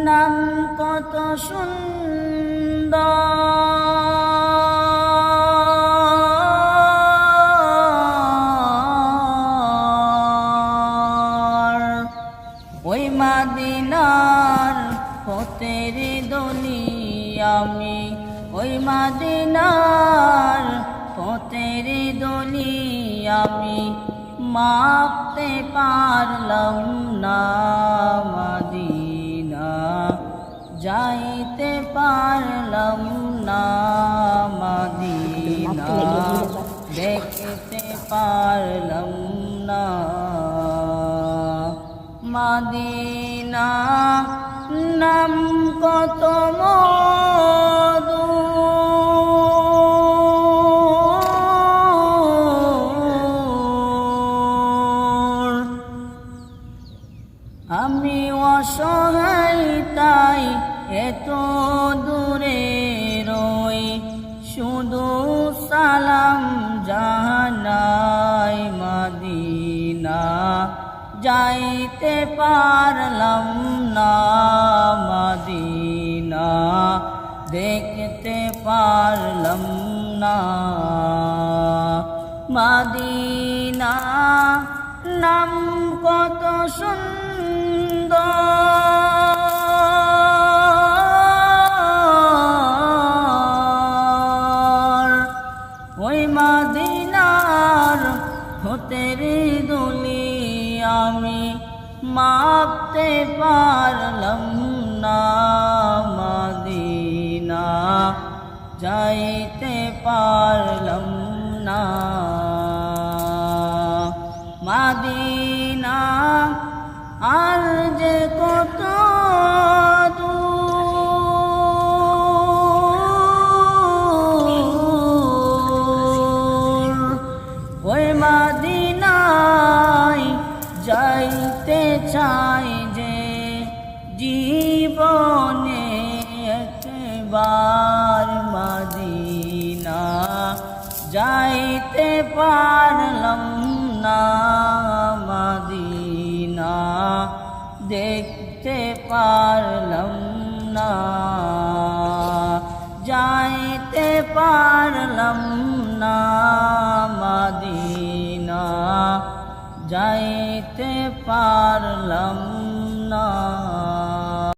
নাম কত সুন্দর, ওই মদিনার পথের দলি আমি, ওই মদিনার পথের দলি আমি, মাপতে পারলাম না মদিনা, যাইতে পারলাম না মদিনা, দেখতে পারলাম না মদিনা। নাম কত মধু, আমি অসহায় তাই এত দূরে রই, শুধু সালাম জানাই মদিনা, যাইতে পারলাম না মদিনা, দেখতে পারলাম না মদিনা। নাম কত সুন্দর, ওই মদিনার পথের দলি আমি, মাপতে পারলাম না মদিনা, যাইতে পারলাম না মদিনা। আর যে কত দূর, ওই মদিনায় যাইতে চাই যে, জীবনে একবার মদিনা, যাইতে পারলাম না মদিনা, দেখতে পারলাম না, যাইতে পারলাম না মদিনা, যাইতে পারলাম না।